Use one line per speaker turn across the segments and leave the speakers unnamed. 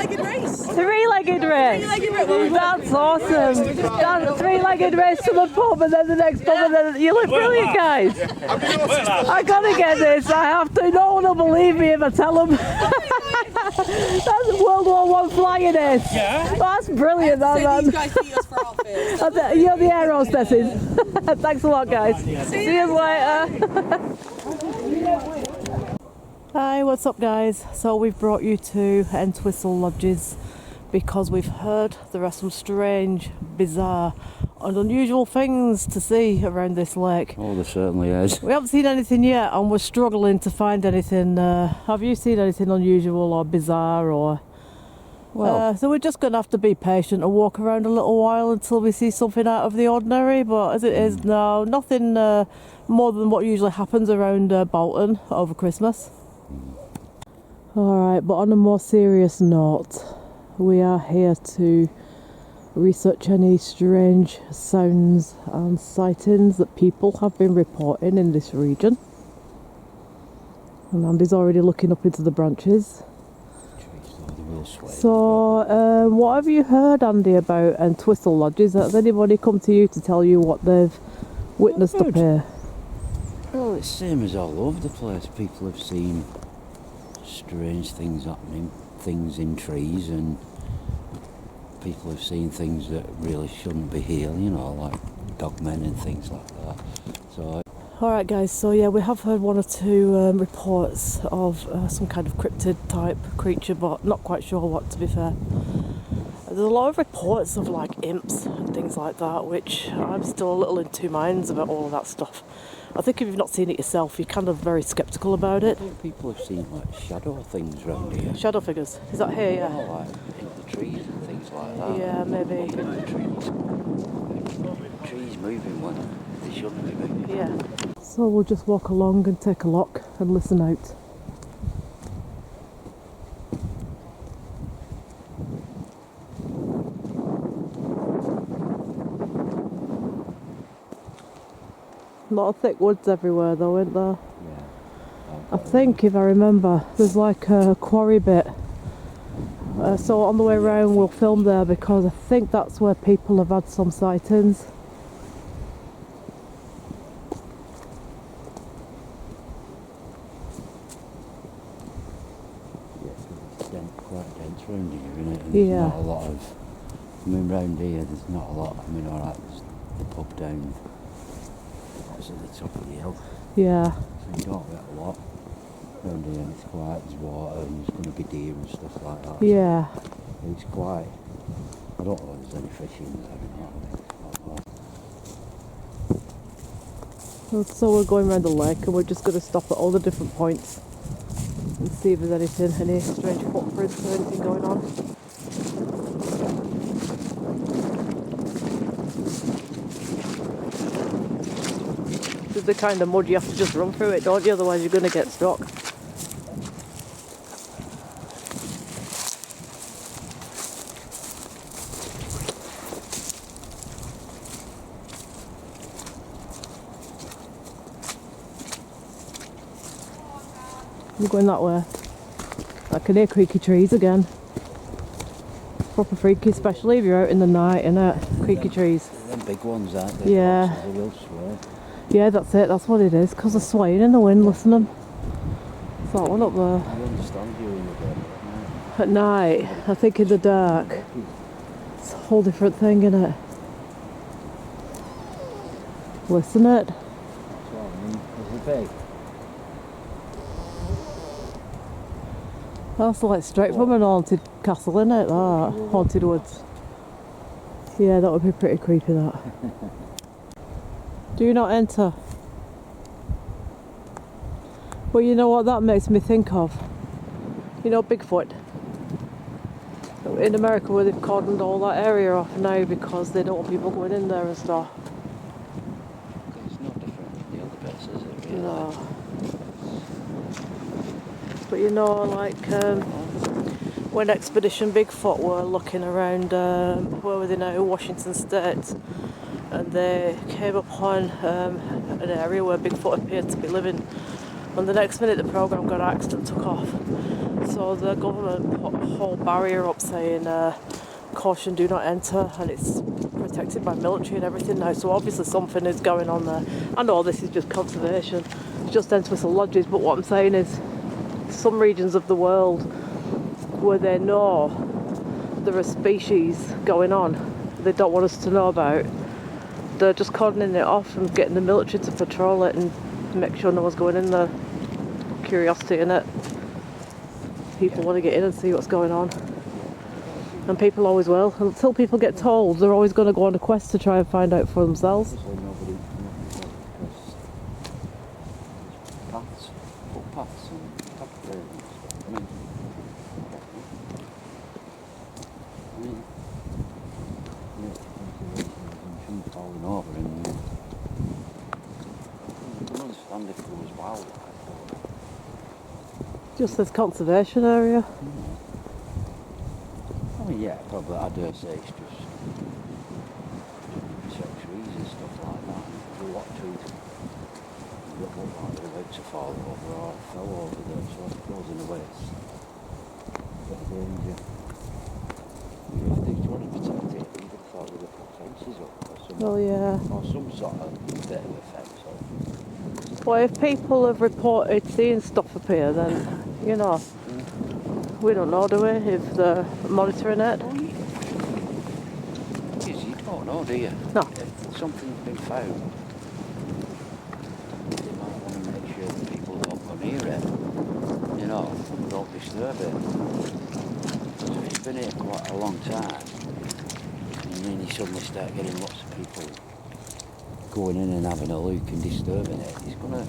three-legged race.
Three-legged race. That's awesome. That's a three-legged race to the pub and then the next pub and then you look brilliant, guys. I gotta get this. I have to. No one will believe me if I tell them. That's World War I flying ace. Yeah. That's brilliant. That, man.
These guys beat us for outfits.
You're the air hostesses. Thanks a lot, guys. See you later. Hi, what's up, guys? So we've brought you to Entwistle Lodges because we've heard there are some strange, bizarre and unusual things to see around this lake.
Oh, there certainly is.
We haven't seen anything yet and we're struggling to find anything. Have you seen anything unusual or bizarre or...
Well,
so we're just going to have to be patient and walk around a little while until we see something out of the ordinary, but as it is now, nothing more than what usually happens around Bolton over Christmas. Alright, but on a more serious note, we are here to research any strange sounds and sightings that people have been reporting in this region. And Andy's already looking up into the branches. So, what have you heard, Andy, about Entwistle Lodges? Has anybody come to you to tell you what they've witnessed up here?
Well, it's the same as all over the place. People have seen strange things happening, things in trees, and people have seen things that really shouldn't be here, you know, like dogmen and things like that. So.
Alright guys, so yeah, we have heard one or two reports of some kind of cryptid type creature, but not quite sure what, to be fair. There's a lot of reports of like imps and things like that, which I'm still a little in two minds about all of that stuff. I think if you've not seen it yourself, you're kind of very sceptical about it.
I think people have seen like shadow things around here.
Shadow figures? Is that here, yeah?
Oh, like in the trees and things like that.
Yeah, maybe.
In the trees. Trees moving when they shouldn't be moving.
Yeah. So we'll just walk along and take a look and listen out. A lot of thick woods everywhere though, isn't there?
Yeah.
I think, if I remember, there's like a quarry bit. So on the way around we'll film there because I think that's where people have had some sightings.
Quite dense round here, isn't it? And
Yeah.
there's not a lot of... I mean, round here there's not a lot. I mean, alright, there's the pub down... That's at the top of the hill.
Yeah.
So you don't get a lot. Round here it's quiet, there's water and there's going to be deer and stuff like that.
Yeah.
So it's quiet. I don't know if there's any fish in there or not.
So we're going around the lake and we're just going to stop at all the different points and see if there's anything, any strange footprints or anything going on. This is the kind of mud you have to just run through it, don't you? Otherwise you're going to get stuck. We're going that way. I can hear creaky trees again. Proper freaky, especially if you're out in the night, innit? Creaky trees.
Them big ones, aren't they?
Yeah.
They will sway.
Yeah, that's it, that's what it is, because they're swaying in the wind, listen to them. It's that one up there.
I understand you in the day.
At night, I think in the dark, it's a whole different thing, innit? Listen it.
That's what I mean. Is it big?
That's like straight from an haunted castle, innit, that? Haunted woods. Yeah, that would be pretty creepy, that. Do not enter. Well, you know what that makes me think of? You know Bigfoot? In America where they've cordoned all that area off now because they don't want people going in there and stuff.
It's not different from the other bits, is it? Really?
No. But you know, like when Expedition Bigfoot were looking around, where were they now? Washington State. And they came upon an area where Bigfoot appeared to be living. And the next minute the programme got axed and took off. So the government put a whole barrier up saying caution, do not enter, and it's protected by military and everything now. So obviously something is going on there. I know this is just conservation, it's just Entwistle lodges, but what I'm saying is some regions of the world where they know there are species going on they don't want us to know about, they're just cordoning it off and getting the military to patrol it and make sure no one's going in there. Curiosity in it. People want to get in and see what's going on. And people always will. Until people get told, they're always going to go on a quest to try and find out for themselves.
Footpaths and pathways. Trees falling over and I can understand if there was wildlife.
Just this conservation area.
I mean, yeah, probably, I dare say it's just protect trees and stuff like that. There's a lot of trees that look like they're about to fall over or fell over there, so I suppose in a way it's a bit of danger. If they want to protect it, you'd have thought they'd have put fences up or something.
Well, yeah.
Or some sort of bit of a fence up.
Well, if people have reported seeing stuff appear, then, you know, we don't know, do we, if they're monitoring it?
You don't know, do you?
No.
If something's been found, they might want to make sure that people don't go near it, you know, and don't disturb it. Because if it's been here quite a long time, and then you suddenly start getting lots of people going in and having a look and disturbing it, it's going to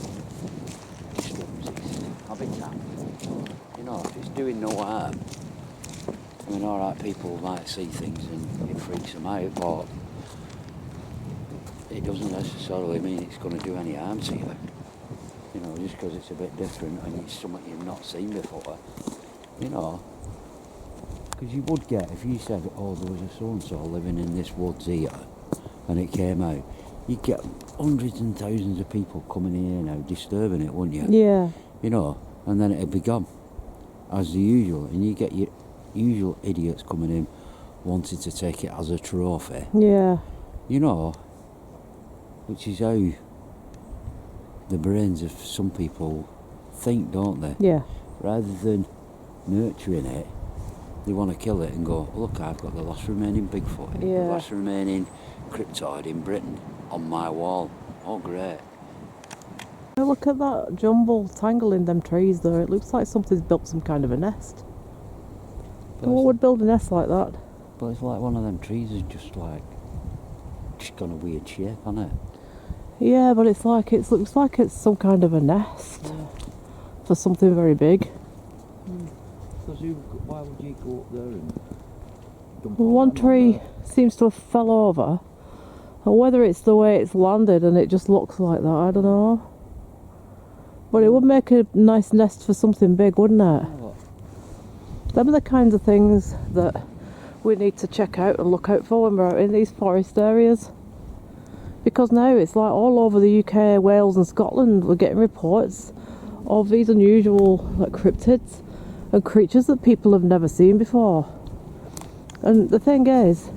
disturb its habitat. You know, if it's doing no harm, I mean, alright, people might see things and it freaks them out, but it doesn't necessarily mean it's going to do any harm to you. You know, just because it's a bit different and it's something you've not seen before. You know, because you would get, if you said, oh, there was a so-and-so living in this woods here, and it came out, you'd get hundreds and thousands of people coming in here now, disturbing it, wouldn't you?
Yeah.
You know, and then it'd be gone, as the usual, and you get your usual idiots coming in, wanting to take it as a trophy.
Yeah.
You know, which is how the brains of some people think, don't they?
Yeah.
Rather than nurturing it, they want to kill it and go, look, I've got the last remaining Bigfoot, the last remaining Cryptid in Britain on my wall. Oh, great.
Look at that jumble tangle in them trees though. It looks like something's built some kind of a nest. What would build a nest like that?
But it's like one of them trees is just gone a weird shape, hasn't it?
Yeah, but it's like it looks like it's some kind of a nest for something very big.
Because why would you go up there and dump
One tree seems to have fell over, and whether it's the way it's landed and it just looks like that, I don't know. But it would make a nice nest for something big, wouldn't it? Them are the kinds of things that we need to check out and look out for when we're out in these forest areas. Because now it's like all over the UK, Wales and Scotland, we're getting reports of these unusual cryptids and creatures that people have never seen before. And the thing is,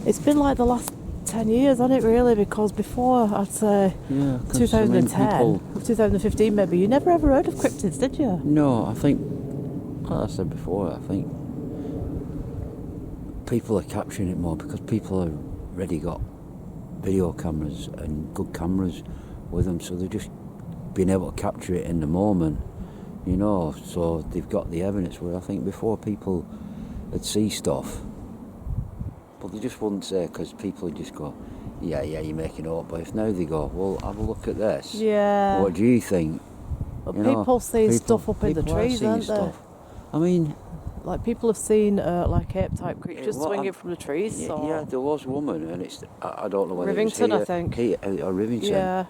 it's been like the last 10 years, hasn't it, really? Because before, I'd say 2010, 2015 maybe, you never ever heard of cryptids, did you?
No, I think, like I said before, I think people are capturing it more because people have already got video cameras and good cameras with them, so they're just being able to capture it in the moment, you know, so they've got the evidence, where I think before people would see stuff, but they just wouldn't say, because people would just go, yeah, you're making it up. But if now they go, well, have a look at this.
Yeah.
What do you think?
But people see stuff up in the trees, aren't they?
I mean,
like people have seen like ape-type creatures swinging from the trees.
Yeah, there was a woman, and it's I don't know whether
Rivington,
it was
I think.
or Rivington.
Yeah.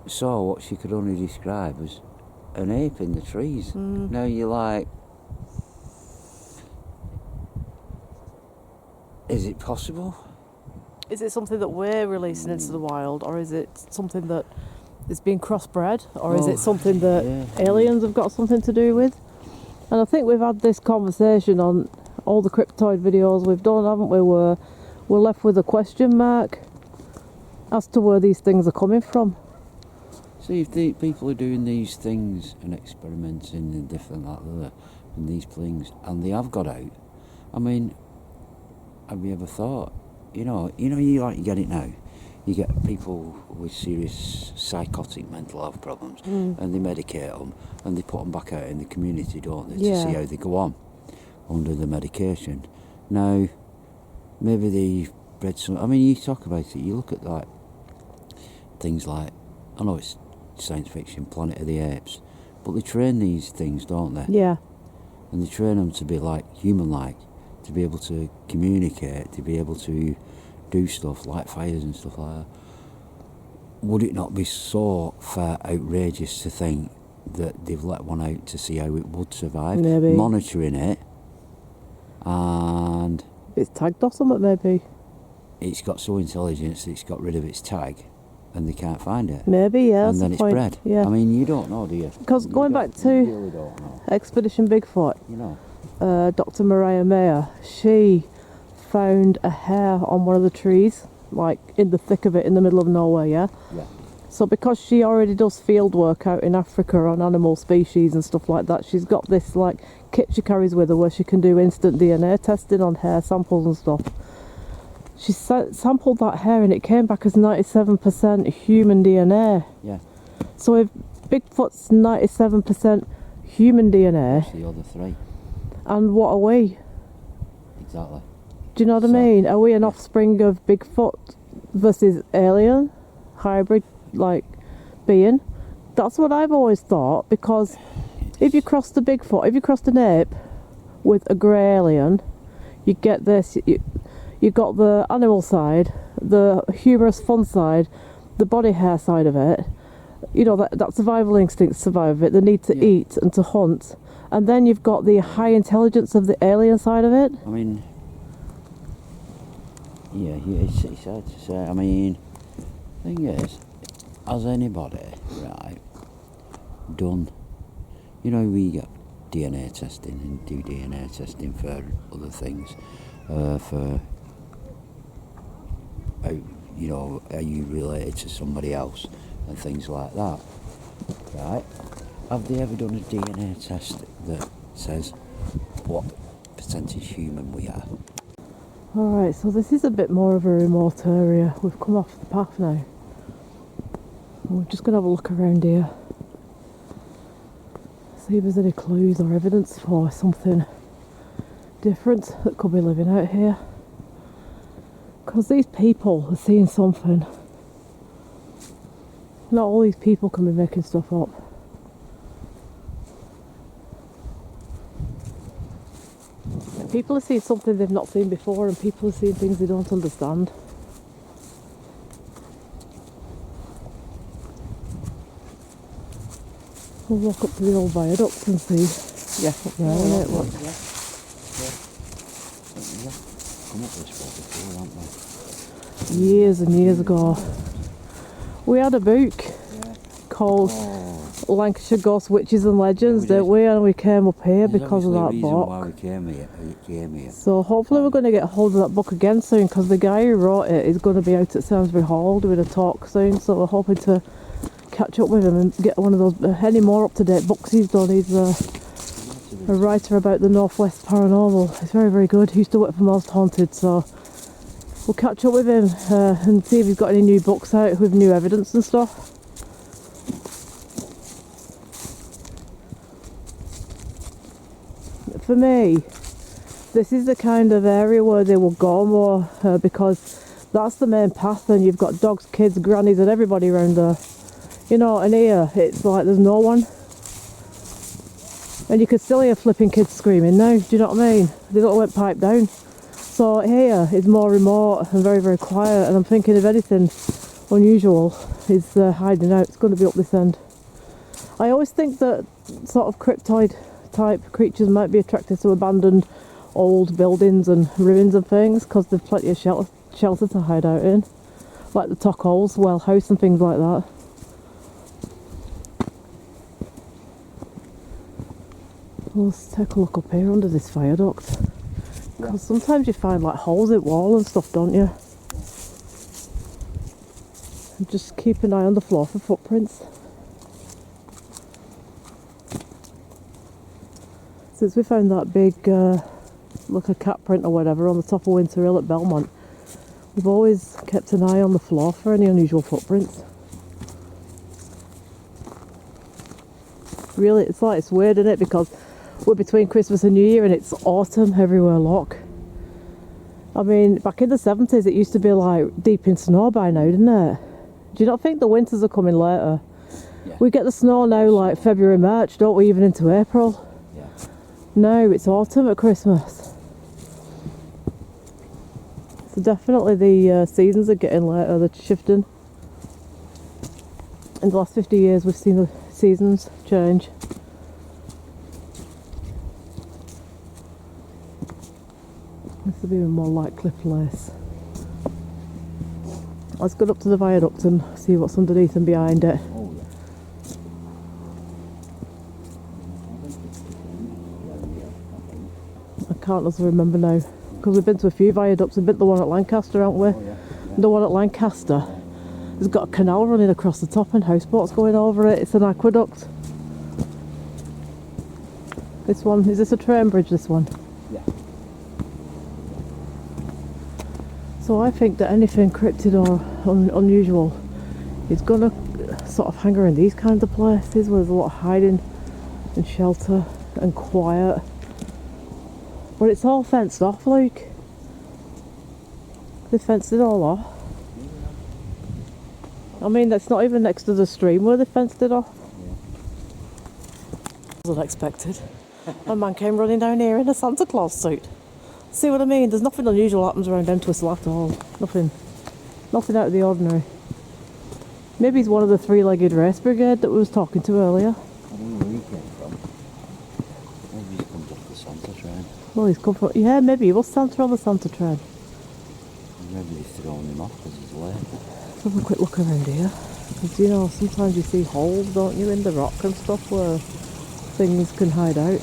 Saw what she could only describe as an ape in the trees. Now you're like, is it possible?
Is it something that we're releasing into the wild, or is it something that is being crossbred, or is it something that aliens have got something to do with? And I think we've had this conversation on all the cryptoid videos we've done, haven't we? Where we're left with a question mark as to where these things are coming from.
See, if the people are doing these things and experimenting and different and these things, and they have got out, I mean, have you ever thought, you get it now. You get people with serious psychotic mental health problems, and they medicate them, and they put them back out in the community, don't they, to see how they go on under the medication. Now, maybe they bred some. I mean, you talk about it. You look at like things like, I know it's science fiction, Planet of the Apes, but they train these things, don't they?
Yeah.
And they train them to be like human-like, to be able to communicate, to be able to do stuff like fires and stuff like that. Would it not be so far outrageous to think that they've let one out to see how it would survive?
Maybe.
Monitoring it, and
It's tagged or something, maybe.
it's got so intelligence that it's got rid of its tag and they can't find it.
Maybe, yeah.
And then it's bred.
Yeah.
I mean, you don't know, do you?
Because going back to
You really don't know.
Expedition Bigfoot,
You know.
Dr. Mariah Mayer, she found a hair on one of the trees, like in the thick of it, in the middle of nowhere, yeah?
Yeah.
So because she already does field work out in Africa on animal species and stuff like that, she's got this like kit she carries with her where she can do instant DNA testing on hair samples and stuff. She sampled that hair and it came back as 97% human DNA.
Yeah.
So if Bigfoot's 97% human DNA,
It's the other three.
and what are we?
Exactly.
Do you know what I
So-
mean? Are we an offspring of Bigfoot versus alien hybrid like being? That's what I've always thought, because if you crossed a Bigfoot, if you crossed an ape with a grey alien, you get this. You got the animal side, the humorous fun side, the body hair side of it. You know, that survival instinct, survive it, the need to eat and to hunt, and then you've got the high intelligence of the alien side of it.
I mean, yeah, it's hard to say. I mean, the thing is, has anybody, right, done, we get DNA testing and do DNA testing for other things, for, are you related to somebody else and things like that, right? Have they ever done a DNA test that says what percentage human we are?
Alright, so this is a bit more of a remote area. We've come off the path now. We're just going to have a look around here. See if there's any clues or evidence for something different that could be living out here. Because these people are seeing something. Not all these people can be making stuff up. People are seeing something they've not seen before, and people are seeing things they don't understand. We'll walk up to the old viaduct and see. Yeah, up there, innit? Look.
Yeah. Come up this way before, haven't we?
Years and years ago, we had a book called Lancashire Ghost Witches and Legends, didn't we? And we came up here because of that book.
Why we came here.
So hopefully we're going to get hold of that book again soon, because the guy who wrote it is going to be out at Samsbury Hall doing a talk soon. So we're hoping to catch up with him and get one of those any more up-to-date books he's done. He's a writer about the Northwest Paranormal. He's very, very good. He used to work for Most Haunted, so we'll catch up with him and see if he's got any new books out with new evidence and stuff. For me, this is the kind of area where they will go more, because that's the main path, and you've got dogs, kids, grannies and everybody around there. And here it's like there's no one. And you can still hear flipping kids screaming now, do you know what I mean? They don't went pipe down. So here is more remote and very, very quiet, and I'm thinking if anything unusual is hiding out, it's going to be up this end. I always think that sort of cryptoid type creatures might be attracted to abandoned old buildings and ruins and things, because there's plenty of shelter to hide out in, like the Tockholes, Well House and things like that. Let's take a look up here under this viaduct. Because sometimes you find like holes in wall and stuff, don't you? And just keep an eye on the floor for footprints. Since we found that big, like a cat print or whatever on the top of Winter Hill at Belmont, we've always kept an eye on the floor for any unusual footprints. Really, it's weird, isn't it? Because we're between Christmas and New Year and it's autumn everywhere, look. I mean, back in the 70s it used to be like deep in snow by now, didn't it? Do you not think the winters are coming later?
Yeah.
We get the snow now like February, March, don't we, even into April?
Yeah.
No, it's autumn at Christmas. So definitely the seasons are getting later, they're shifting. In the last 50 years we've seen the seasons change. This will be a more likely place. Let's go up to the viaduct and see what's underneath and behind it.
Oh, yeah.
I can't also remember now, because we've been to a few viaducts. We've been to the one at Lancaster, haven't we?
Oh, yeah.
The one at Lancaster has got a canal running across the top and houseboats going over it. It's an aqueduct. This one, is this a train bridge, this one?
Yeah.
So I think that anything cryptid or unusual is going to sort of hang around these kinds of places where there's a lot of hiding and shelter and quiet. But it's all fenced off, like. They fenced it all off. I mean, that's not even next to the stream where they fenced it off.
Yeah.
Unexpected. A man came running down here in a Santa Claus suit. See what I mean? There's nothing unusual happens around Entwistle at all. Nothing out of the ordinary. Maybe he's one of the three-legged race brigade that we was talking to earlier.
I don't know where he came from. Maybe he's come off the Santa train.
Well, he's come from... Yeah, maybe he was Santa on the Santa train.
Maybe they've thrown him off because he's late.
Let's have a quick look around here. Because, you know, sometimes you see holes, don't you, in the rock and stuff where things can hide out.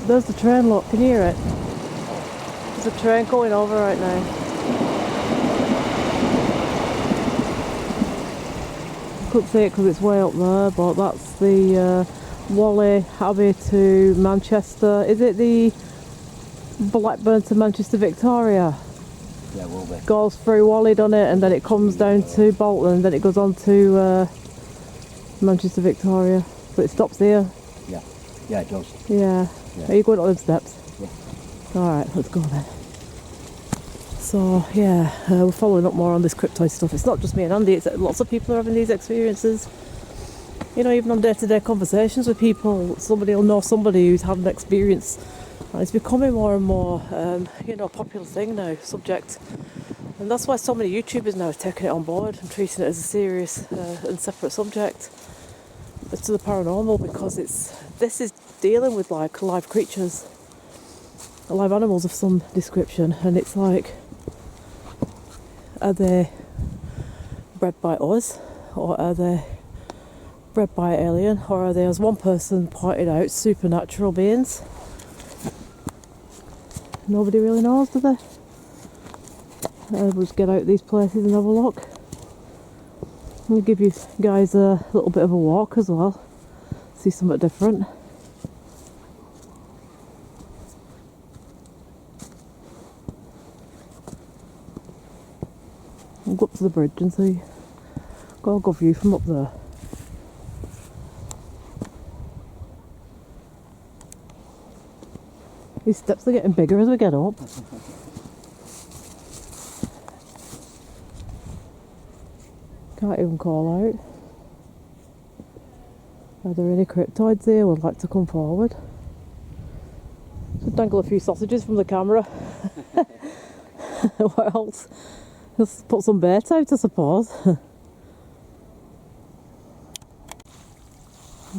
There's the train, look, can you hear it? There's a train going over right now. Couldn't see it because it's way up there, but that's the Whalley Abbey to Manchester. Is it the Blackburn to Manchester Victoria?
Yeah, will be.
Goes through Whalley, doesn't it? And then it comes down to Bolton, and then it goes on to Manchester Victoria. But it stops here.
Yeah. Yeah, it does.
Yeah.
Yeah.
Are you going up them steps?
Yeah.
Alright, let's go then. So, yeah, we're following up more on this cryptid stuff. It's not just me and Andy, it's lots of people are having these experiences. You know, even on day-to-day conversations with people, somebody will know somebody who's had an experience. And it's becoming more and more, you know, a popular thing now, subject. And that's why so many YouTubers now are taking it on board and treating it as a serious and separate subject to the paranormal, because this is dealing with like live creatures, live animals of some description, and it's like, are they bred by us, or are they bred by an alien, or are they, as one person pointed out, supernatural beings? Nobody really knows, do they? We'll just get out these places and have a look. I'll give you guys a little bit of a walk as well, see something different. I'll go up to the bridge and see. Got a good view from up there. These steps are getting bigger as we get up. Can't even call out. Are there any cryptids here who would like to come forward? Should dangle a few sausages from the camera. What else? Just put some bait out, I suppose. I'm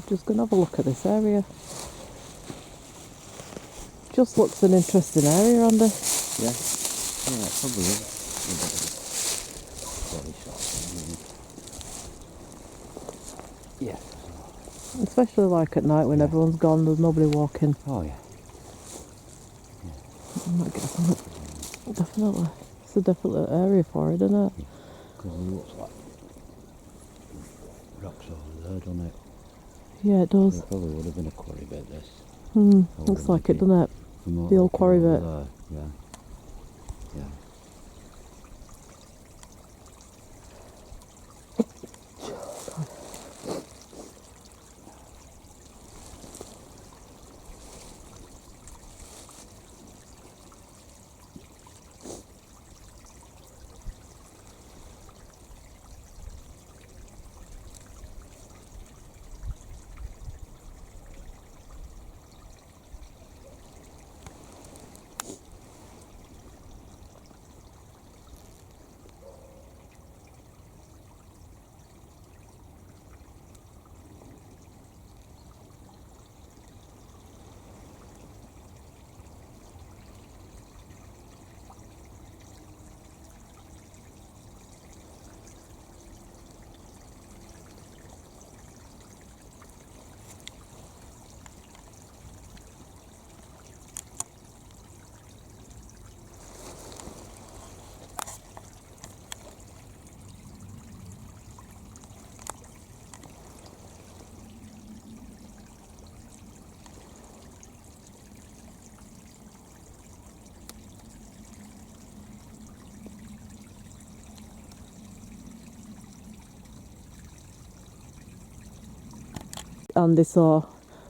just going to have a look at this area. Just looks an interesting area, Andy.
Yeah. Yeah, it probably is. Yeah.
Especially like at night when everyone's gone, there's nobody walking.
Oh yeah.
I might get some. Definitely. It's a definite area for it, isn't it?
Because it looks like rocks over there, doesn't it?
Yeah, it does.
So it probably would have been a quarry bit, this.
Looks like it, doesn't it?
From
The old quarry
over
bit.
there. Yeah. Yeah.
Andy, so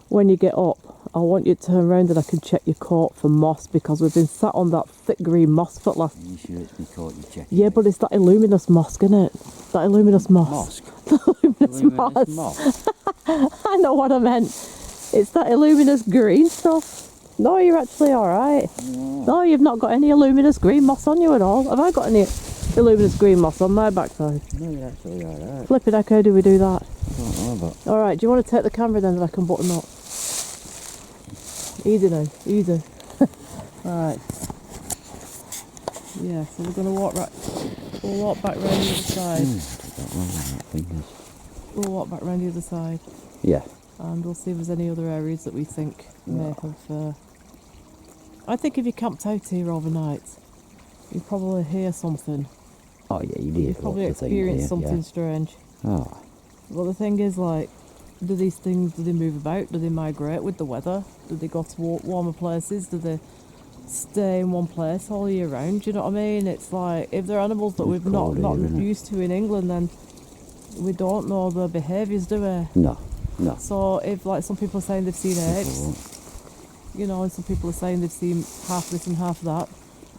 when you get up, I want you to turn around and I can check your coat for moss because we've been sat on that thick green moss for the last.
Are you sure it's been caught you checking?
Yeah, but it's that illuminous moss, isn't it? That illuminous moss.
Mosque?
Luminous moss. I know what I meant. It's that illuminous green stuff. No, you're actually alright.
Yeah.
No, you've not got any illuminous green moss on you at all. Have I got any illuminous green moss on my backside?
No, you're actually alright.
Flipping heck, how do we do that?
I don't know, but
Alright, do you want to take the camera then that I can button up? Easy now, easy. Alright. Yeah, so we're gonna walk we'll walk back round the other side.
I don't know what that thing is.
We'll walk back round the other side
Yeah.
and we'll see if there's any other areas that we think may have I think if you camped out here overnight, you'd probably hear something.
Oh yeah, you did.
You'd probably experience something strange.
Oh.
Well, the thing is, like, do these things, do they move about? Do they migrate with the weather? Do they go to warmer places? Do they stay in one place all year round? Do you know what I mean? It's like, if they're animals that we've not used to in England, then we don't know their behaviours, do we?
No, no.
So if, like, some people are saying they've seen
People
apes,
won't.
you know, and some people are saying they've seen half this and half that,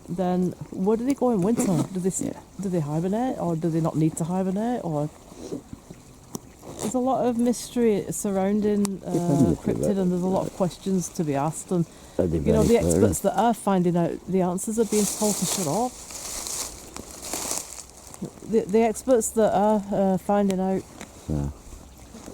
then where do they go in winter? Do they hibernate, or do they not need to hibernate, or... There's a lot of mystery surrounding Cryptid, and there's a lot of questions to be asked. And you know, the experts that are finding out the answers are being told to shut up. The experts that are finding out,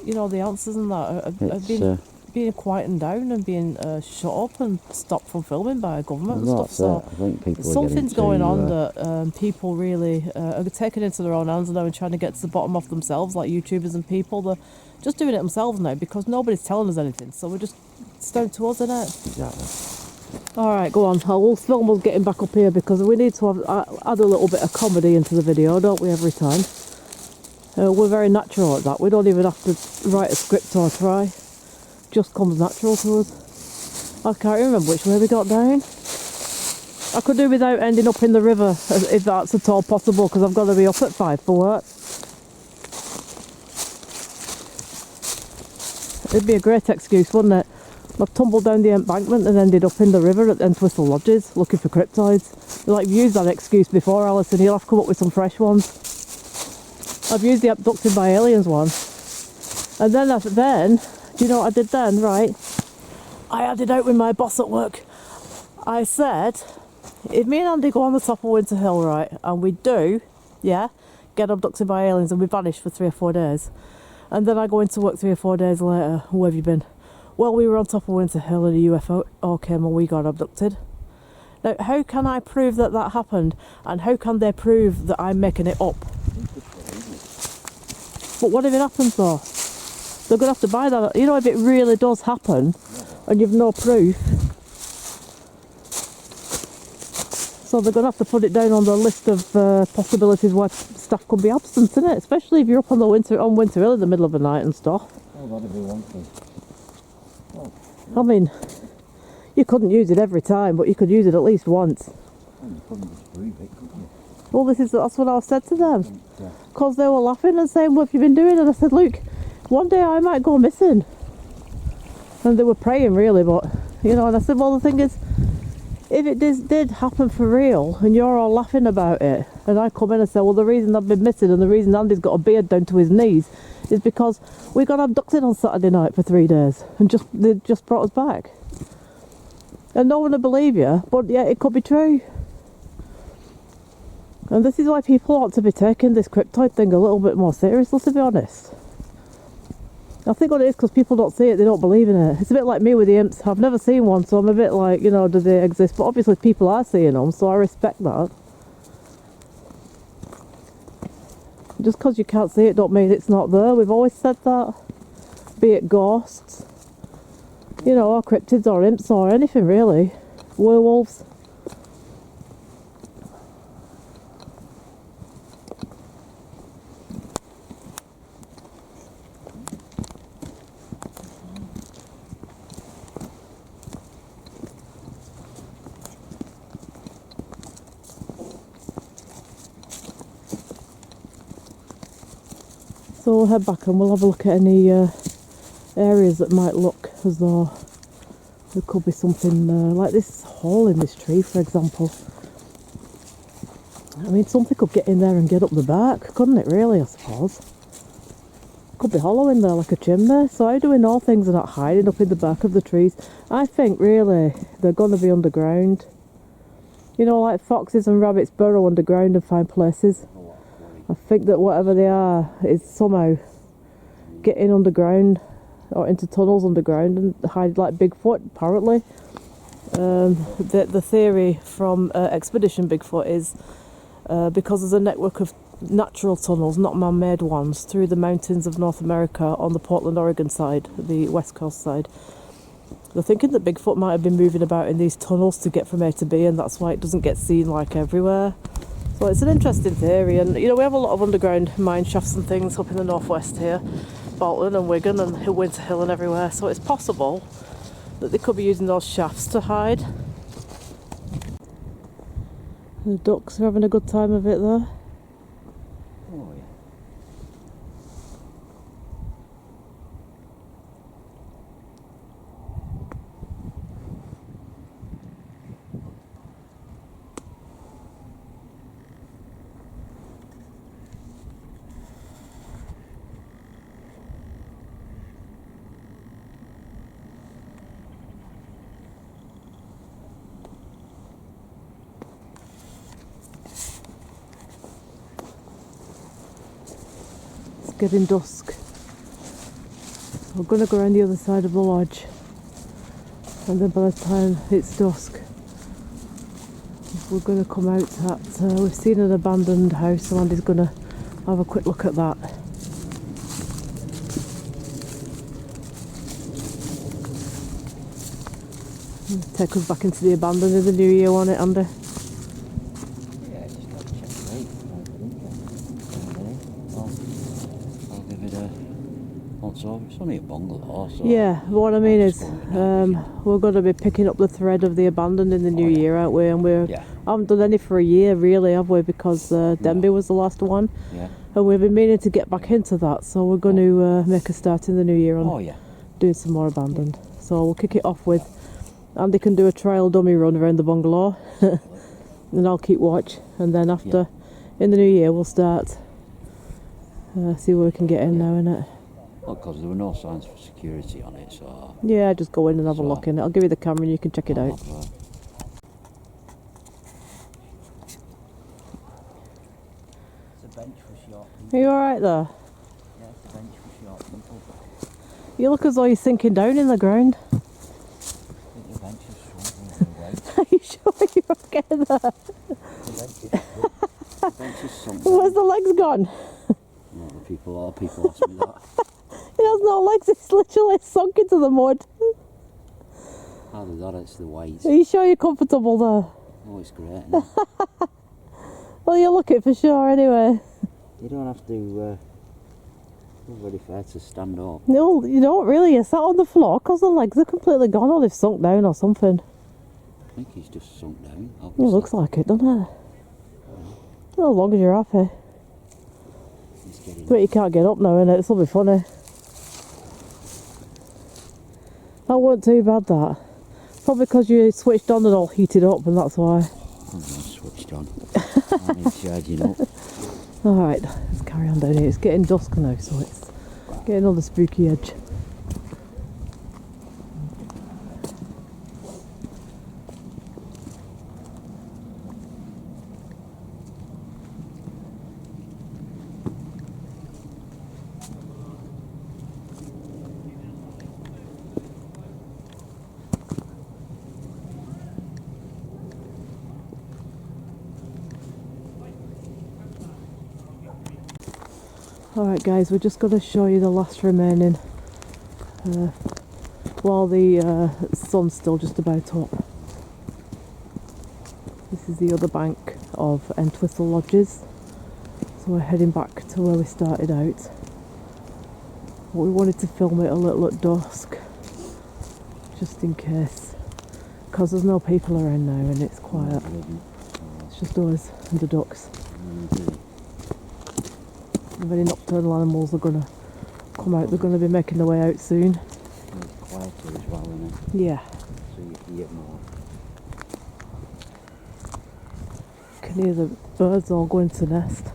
you know, the answers and that are being quietened down and being shut up and stopped from filming by government and stuff. So
I think people
something's going on that people really are taking into their own hands now and trying to get to the bottom of themselves, like YouTubers and people. They're just doing it themselves now because nobody's telling us anything. So it's down to us, isn't it?
Exactly.
All right, go on. We'll film us getting back up here because we need to add a little bit of comedy into the video, don't we, every time? We're very natural at that. We don't even have to write a script or try. Just comes natural to us. I can't remember which way we got down. I could do without ending up in the river if that's at all possible because I've got to be up at 5 for work. It'd be a great excuse, wouldn't it? I've tumbled down the embankment and ended up in the river at Entwistle Lodges looking for cryptids. Like, you've used that excuse before, Alison. You'll have to come up with some fresh ones. I've used the abducted by aliens one. And then do you know what I did then, right? I had it out with my boss at work. I said, if me and Andy go on the top of Winter Hill, right, and we do, get abducted by aliens and we vanish for 3 or 4 days, and then I go into work 3 or 4 days later, where have you been? Well, we were on top of Winter Hill and a UFO came and we got abducted. Now, how can I prove that happened? And how can they prove that I'm making it up? But what if it happens though? They're going to have to buy that. You know, if it really does happen and you've no proof. So they're going to have to put it down on the list of possibilities why staff could be absent, isn't it? Especially if you're up on Winter Hill in the middle of the night and stuff.
Oh, that'd be one thing.
I mean, you couldn't use it every time, but you could use it at least once.
Well, you couldn't just breathe it, could you?
Well, that's what I said to them. Because they were laughing and saying, what have you been doing? And I said, look, one day I might go missing. And they were praying, really, but, you know, and I said, well, the thing is, if it did happen for real, and you're all laughing about it, and I come in and say, well, the reason I've been missing and the reason Andy's got a beard down to his knees is because we got abducted on Saturday night for 3 days, and they just brought us back. And no one would believe you, but yeah, it could be true. And this is why people ought to be taking this cryptid thing a little bit more seriously, to be honest. I think what it is, because people don't see it, they don't believe in it. It's a bit like me with the imps. I've never seen one, so I'm a bit like, you know, do they exist? But obviously people are seeing them, so I respect that. Just because you can't see it don't mean it's not there. We've always said that. Be it ghosts, you know, or cryptids or imps or anything really. Werewolves. So we'll head back and we'll have a look at any areas that might look as though there could be something like this hole in this tree, for example. I mean, something could get in there and get up the back, couldn't it, really, I suppose? Could be hollow in there like a chimney. So how do we know things are not hiding up in the back of the trees? I think, really, they're going to be underground. You know, like foxes and rabbits burrow underground and find places. I think that whatever they are is somehow getting underground or into tunnels underground and hide like Bigfoot, apparently. The theory from Expedition Bigfoot is because there's a network of natural tunnels, not man-made ones, through the mountains of North America on the Portland, Oregon side, the west coast side. They're thinking that Bigfoot might have been moving about in these tunnels to get from A to B, and that's why it doesn't get seen like everywhere. So it's an interesting theory, and you know, we have a lot of underground mine shafts and things up in the northwest here, Bolton and Wigan and Winter Hill and everywhere, so it's possible that they could be using those shafts to hide. The ducks are having a good time of it there.
Oh, yeah.
Getting dusk. We're going to go around the other side of the lodge, and then by the time it's dusk we're going to come out at we've seen an abandoned house, so Andy's going to have a quick look at that. Take us back into the abandoned in the new year, won't it, Andy?
It's only a bungalow, so
yeah, what I mean is we're going to be picking up the thread of the abandoned in the new year, aren't we? And we haven't done any for a year really, have we, because Denby was the last one, and we've been meaning to get back into that, so we're going to make a start in the new year on doing some more abandoned. So we'll kick it off with Andy can do a trial dummy run around the bungalow and I'll keep watch, and then after in the new year we'll start see where we can get in now, innit?
Well, because there were no signs for security on it, so...
Yeah, just go in and have a look in it. I'll give you the camera and you can check it out.
It's a bench for short people.
Are you alright there?
Yeah, it's a bench for short people.
You look as though you're sinking down in the ground.
I think the bench is shrunken.
Are you sure you're okay there?
The bench is sunken.
Where's the legs gone?
No, people ask me that.
has no legs, it's literally sunk into the mud.
Either that, it's the weight.
Are you sure you're comfortable there?
Oh, it's great. Isn't it?
Well, you look it for sure anyway.
You don't have to. Not very fair to stand up.
No, you don't really. You're sat on the floor because the legs are completely gone or they've sunk down or something.
I think he's just sunk down.
It
Obviously.
looks like it, doesn't it? Well, as long as you're happy.
He's getting
But you can't get up now, innit? This'll be funny. That weren't too bad, that. Probably because you switched on and all heated up, and that's why.
I'm not switched on. I need charging up.
Alright, let's carry on down here. It's getting dusk now, so it's getting on the spooky edge. Alright guys, we're just going to show you the last remaining while the sun's still just about up. This is the other bank of Entwistle lodges, so we're heading back to where we started out. But we wanted to film it a little at dusk, just in case, because there's no people around now and it's quiet. It's just us and the ducks. If any nocturnal animals are going to come out, they're going to be making their way out soon.
It's quieter as well, isn't it?
Yeah.
So you can get more.
You can hear the birds all going to nest.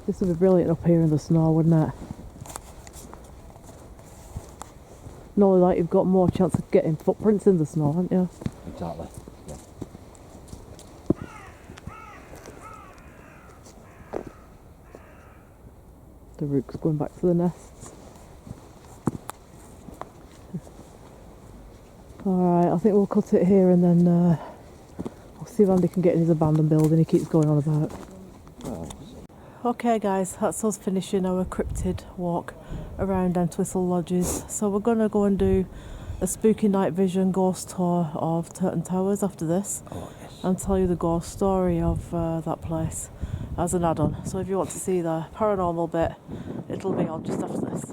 This would be brilliant up here in the snow, wouldn't it? Not only that, you've got more chance of getting footprints in the snow, haven't you?
Exactly. Yeah.
The rooks going back to the nests. Alright, I think we'll cut it here and then we'll see if Andy can get in his abandoned building he keeps going on about. Okay guys, that's us finishing our cryptid walk around Entwistle lodges. So we're going to go and do a spooky night vision ghost tour of Turton Towers after this.
Oh, yes.
And tell you the ghost story of that place as an add-on. So if you want to see the paranormal bit, it'll be on just after this.